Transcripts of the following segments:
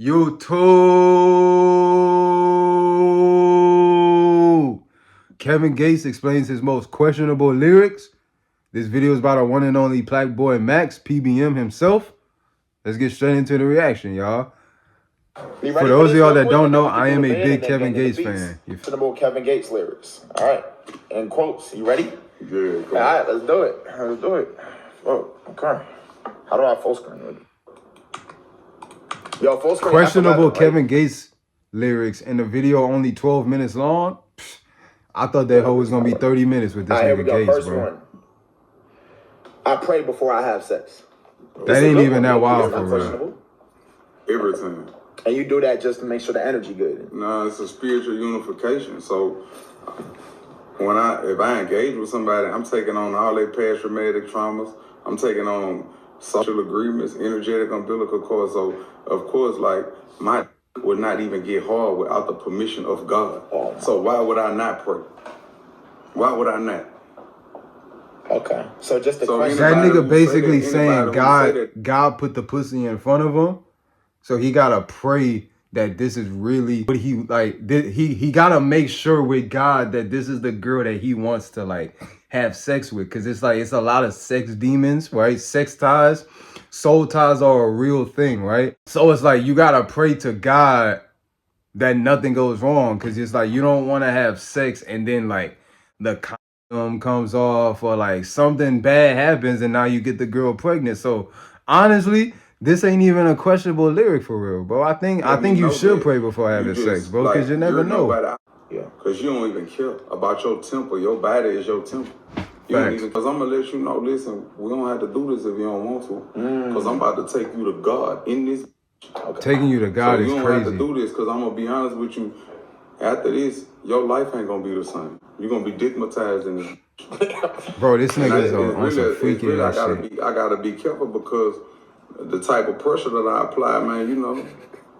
YouTube. Kevin Gates explains his most questionable lyrics. This video is about our one and only Black Boy Max, PBM himself. Let's get straight into the reaction, y'all. For those of y'all that don't know, I am a big Kevin Gates fan. Questionable Kevin Gates lyrics. All right. And quotes. You ready? Yeah. All right, let's do it. Let's do it. Oh, okay. How do I full screen it? Yo, full screen. Questionable Kevin Gates lyrics in the video only 12 minutes long. I thought that hoe was gonna be 30 minutes with this nigga Gates, first bro. One. I pray before I have sex. That ain't even that wild for real. Every time. And you do that just to make sure the energy good. No, it's a spiritual unification. So if I engage with somebody, I'm taking on all their past traumatic traumas. I'm taking on social agreements, energetic umbilical cords. So of course, like my would not even get hard without the permission of God. So why would I not pray? Why would I not? Okay. So just the question. That nigga basically saying God put the pussy in front of him. So he gotta pray that this is really what he like. He gotta make sure with God that this is the girl that he wants to like have sex with, because it's like it's a lot of sex demons, right? Sex ties, soul ties are a real thing, right? So it's like you gotta pray to God that nothing goes wrong, because it's like you don't want to have sex and then like the condom comes off or like something bad happens and now you get the girl pregnant. So honestly, this ain't even a questionable lyric for real, bro. I think you should pray before having sex, bro, because you never know. Yeah, because you don't even care about your temple. Your body is your temple. You don't even, because I'm going to let you know, listen, we don't have to do this if you don't want to. Because I'm about to take you to God in this. Okay. Taking you to God is crazy. You don't have to do this, because I'm going to be honest with you. After this, your life ain't going to be the same. You're going to be digmatized in this. Bro, this nigga is on some freaky ass shit. I got to be careful because the type of pressure that I apply, man, you know.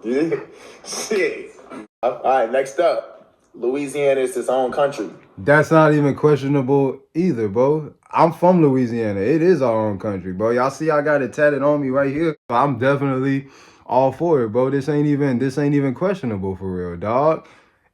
Yeah. Shit. All right, next up. Louisiana is its own country. That's not even questionable either, bro. I'm from Louisiana. It is our own country, bro. Y'all see I got it tatted on me right here. I'm definitely all for it, bro. This ain't even questionable for real, dog.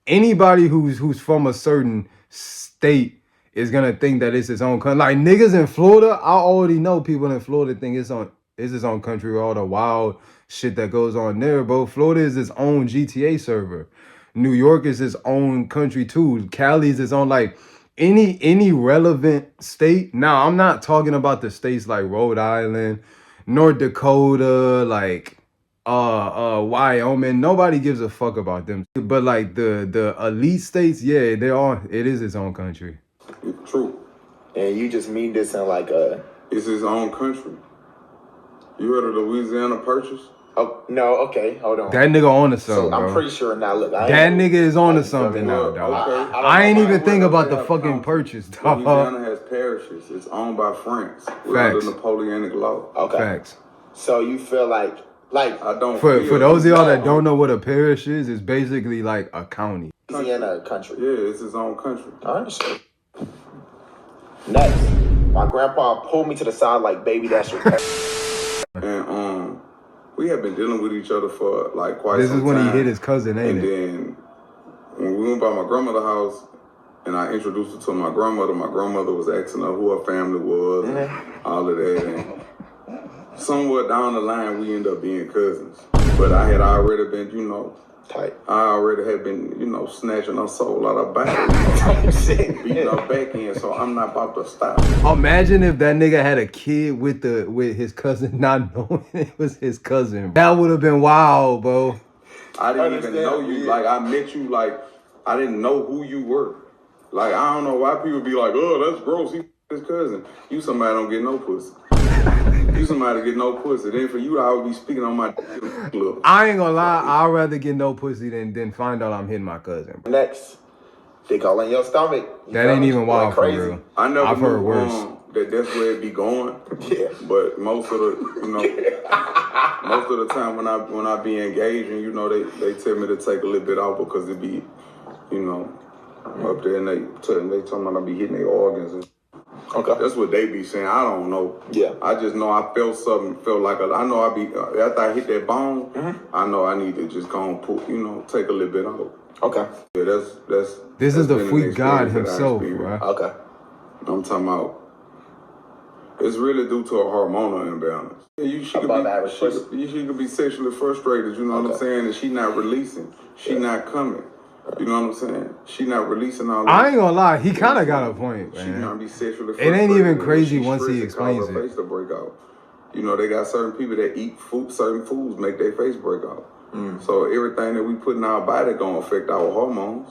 Anybody who's from a certain state is gonna think that it's its own country. Like niggas in Florida, I already know people in Florida think it's its own country with all the wild shit that goes on there, bro. Florida is its own GTA server. New York is its own country too. Cali's its own, like any relevant state. Now, I'm not talking about the states like Rhode Island, North Dakota, like Wyoming. Nobody gives a fuck about them. But like the elite states, yeah, it is its own country. True. And you just mean this in like it's its own country. You heard of the Louisiana Purchase? Oh, no, okay, hold on. That nigga on to something, so I'm bro. pretty sure now, look. That nigga is on to something now, dog. Okay. I ain't even think about the fucking purchase, dog. Louisiana has parishes. It's owned by France. We're under Napoleonic law. Okay. Facts. So you feel like I don't. For those of y'all that don't know what a parish is, it's basically like a county. Louisiana country. Yeah, it's its own country. I understand. Next, my grandpa pulled me to the side like, baby, that's your And we have been dealing with each other for like quite some time. This is when he hit his cousin, ain't it? And then when we went by my grandmother's house and I introduced her to my grandmother was asking her who her family was and all of that. And somewhere down the line, we ended up being cousins. But I had already been, you know, tight. I already had been, you know, snatching her soul out of back. Beating her back in, so I'm not about to stop. Imagine if that nigga had a kid with his cousin not knowing it was his cousin. That would have been wild, bro. I didn't even know you. Like, I met you, like, I didn't know who you were. Like, I don't know why people be like, oh, that's gross, he's his cousin. You somebody don't get no pussy. You somebody get no pussy. Then for you, I would be speaking on my club. I ain't gonna lie, I'd rather get no pussy than find out I'm hitting my cousin. Next, dick all in your stomach. That ain't even wild for real. I've heard worse. That's where it be going. Yeah. But most of the, you know, most of the time when I be engaging, you know, they tell me to take a little bit out because it be, you know, up there and they talking about I be hitting their organs and Okay. That's what they be saying. I don't know. Yeah. I just know I felt something. Felt like I know I be after I hit that bone. I know I need to just go and pull. Take a little bit off. Okay. Yeah, that's. This is the been an freak God experience that I himself, experienced. bro. Okay. I'm talking about. It's really due to a hormonal imbalance. She could Above be, average she, person. she could be sexually frustrated. You know what I'm Okay. saying? And she not releasing. She not coming. You know what I'm saying? She not releasing all. I ain't gonna lie, he kind of got a point, She man. not be sexually It frustrated. ain't even and crazy she once he stressed and cause explains her it. face to break out. They got certain people that eat food, certain foods make their face break out. So everything that we put in our body gonna affect our hormones.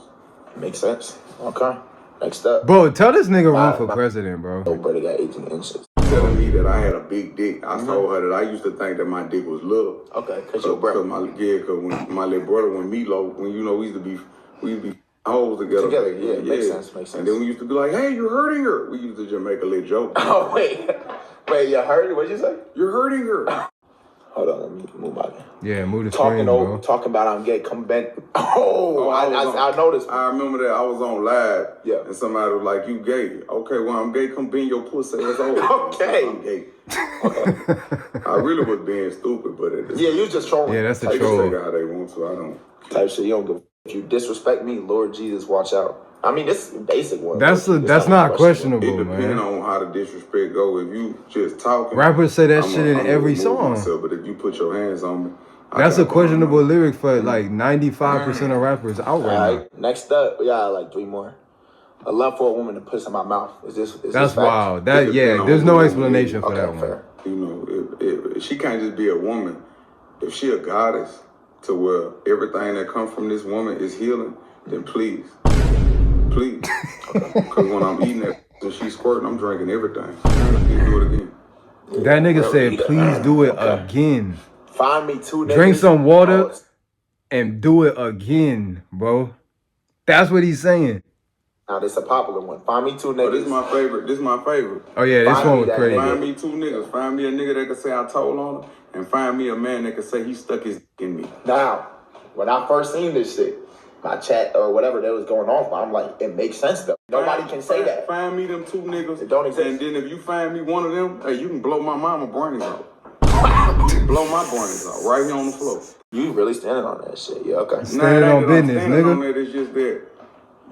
Makes sense. Okay. Next up. Bro, tell this nigga run for president, bro. Oh, brother got 18 inches. Telling me that I had a big dick. I told her that I used to think that my dick was little. Okay, cause your brother. Cause when my little brother, when Meatloaf, when we used to be hoes together. Yeah, makes sense. And then we used to be like, hey, you're hurting her. We used to just make a little joke. Oh wait, you heard it? What'd you say? You're hurting her. Hold on, let me move my. Yeah, move the screen, bro. Talking about I'm gay. Come back. I noticed. I remember that I was on live. Yeah. And somebody was like, you gay. Okay, well, I'm gay. Come bend your pussy ass over. Okay. I'm gay. I really was being stupid, but it Yeah, you was just trolling. Yeah, that's the they can troll. say how they want to. I don't. Type shit. You don't give. If you disrespect me, Lord Jesus, watch out. I mean, this is a basic one. That's It not depends questionable, man. on how the disrespect go. If you just talking, Rappers say that I'm shit in I'm every remove song. myself, but if you put your hands on me, That's a questionable lyric. lyric for like 95% of rappers out right now. Alright, next up, we got like 3 more. A love for a woman to piss in my mouth. Is this That's fact? wild. It depend on There's who no the explanation for Okay, that one. fair. If she can't just be a woman. If she a goddess to where everything that comes from this woman is healing, then please. Because when I'm eating that and she's squirting, I'm drinking everything. Please do it again. That nigga said, please do it again. Find me 2 niggas. Drink some water and do it again, bro. That's what he's saying. Now, this is a popular one. Find me 2 niggas. But this is my favorite. Oh, yeah, this Find one me was that crazy. nigga. Find me 2 niggas. Find me a nigga that can say I told on him, and find me a man that can say he stuck his dick in me. Now, when I first seen this shit, my chat or whatever that was going on, I'm like, it makes sense though. Nobody can say that. Find me them 2 niggas. It don't exist. And then if you find me one of them, hey, you can blow my mama brains out. Blow my brains out right here on the floor. You really standing on that shit? Yeah, okay. Standing on business, nigga. On that, it's just that,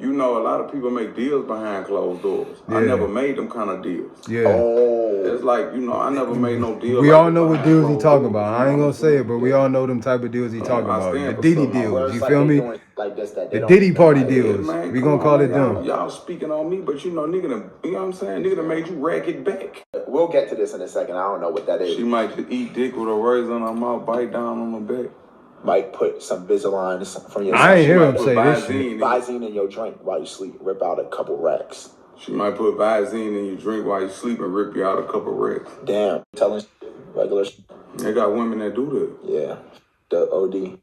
a lot of people make deals behind closed doors. I Yeah. never made them kind of deals. Yeah. Oh, It's like, I never made no deal. We like all that know what behind deals he closed talking doors, about. you I ain't know gonna what I'm say it, saying? but we all know them type of deals he talking I about. stand The for Diddy something. deals, it's you like feel they me? doing like this, that they The don't- Diddy party Yeah, deals. Man, We come gonna call on, it them. Y'all speaking on me, but nigga, you know what I'm saying? Nigga done made you rag it back. We'll get to this in a second. I don't know what that is. She might just eat dick with a razor in her mouth, bite down on her back. Might put some Invisalign from your. I ain't hear him Put say this shit. Visine in- Visine in your drink while you sleep. Rip out a couple racks. She might put Visine in your drink while you sleep and rip you out a couple racks. Damn, telling regular. They got women that do Yeah, the OD.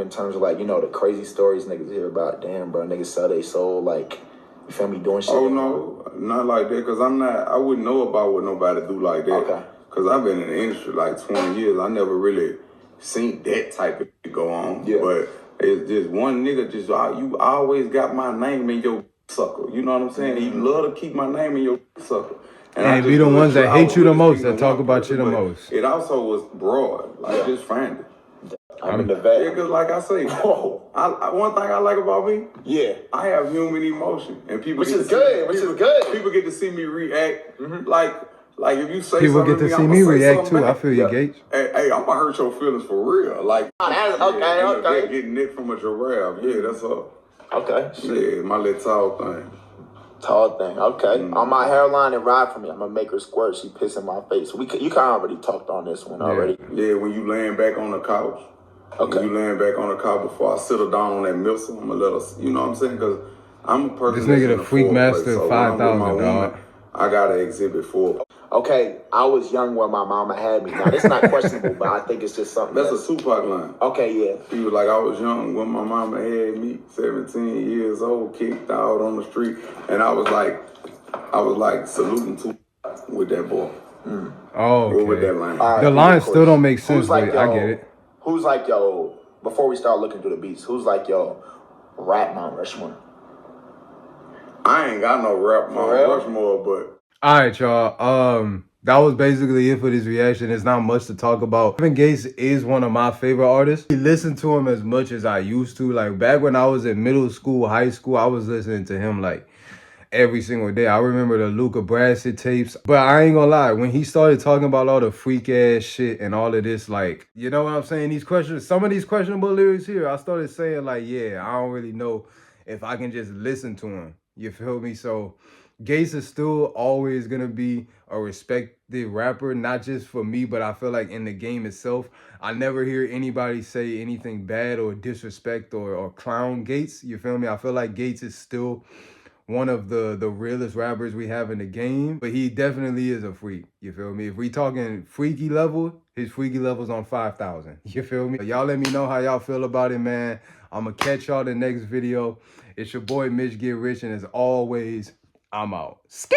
In terms of like the crazy stories niggas hear about. Damn, bro, niggas sell they soul like. You feel me doing shit? that. Oh no, not like that. Cause I wouldn't know about what nobody do like that. Okay. Cause I've been in the industry like 20 years. I never really seen that type of shit go on. Yeah. But it's just one nigga you always got my name in your sucker. You know what I'm saying? You love to keep my name in your sucker. And I it be just the really ones that I hate was you the really most, speaking that to talk one about you person, the but most. It also was broad. Like just find it. I'm in the vet. Yeah, cause like I say, Whoa. one thing I like about me, Yeah. I have human emotion, and people Which get is to see- good, which is good. People get to see me react. Like if you say People something get to me, see I'ma me say react something too. I back. feel you, Gage. Hey, I'm gonna hurt your feelings for real. Like That's okay, you know, okay. Getting nicked from a giraffe. Yeah, that's all. Okay. Yeah, my little tall thing. Tall thing. Okay. On my hairline and ride for me. I'm gonna make her squirt. She piss in my face. You kind of already talked on this one already. Yeah, when you laying back on the couch. Okay. When you laying back on the couch before I settle down on that missile, I'm gonna let us. You know what I'm saying? Because I'm a person. This that's nigga in the freak foreplay, master so when I'm with 5,000, my woman, dog. I gotta exhibit foreplay. Okay. I was young when my mama had me. Now this is not questionable, but I think it's just something. That's a Tupac line. Okay. Yeah. He was like, I was young when my mama had me, 17 years old, kicked out on the street, and I was like saluting to with that boy. Oh, Or with that okay. line. All right, The of line course. still don't make sense, Who's like, but I yo, get it. Who's like, yo, before we start looking through the beats, who's like, yo, rap Mount Rushmore? I ain't got no rap Mount real? Rushmore, but All right, y'all. That was basically it for this reaction. There's not much to talk about. Marvin Gaye is one of my favorite artists. I listen to him as much as I used to. Like back when I was in middle school, high school, I was listening to him like every single day. I remember the Luca Brasi tapes. But I ain't gonna lie, when he started talking about all the freak ass shit and all of this, like, you know what I'm saying? Some of these questionable lyrics here, I started saying like, yeah, I don't really know if I can just listen to him. You feel me? So Gates is still always gonna be a respected rapper, not just for me, but I feel like in the game itself, I never hear anybody say anything bad or disrespect or clown Gates. You feel me? I feel like Gates is still one of the realest rappers we have in the game, but he definitely is a freak. You feel me? If we talking freaky level, his freaky level's on 5,000. You feel me? Y'all let me know how y'all feel about it, man. I'ma catch y'all the next video. It's your boy Mitch Get Rich, and as always, I'm out. Ski!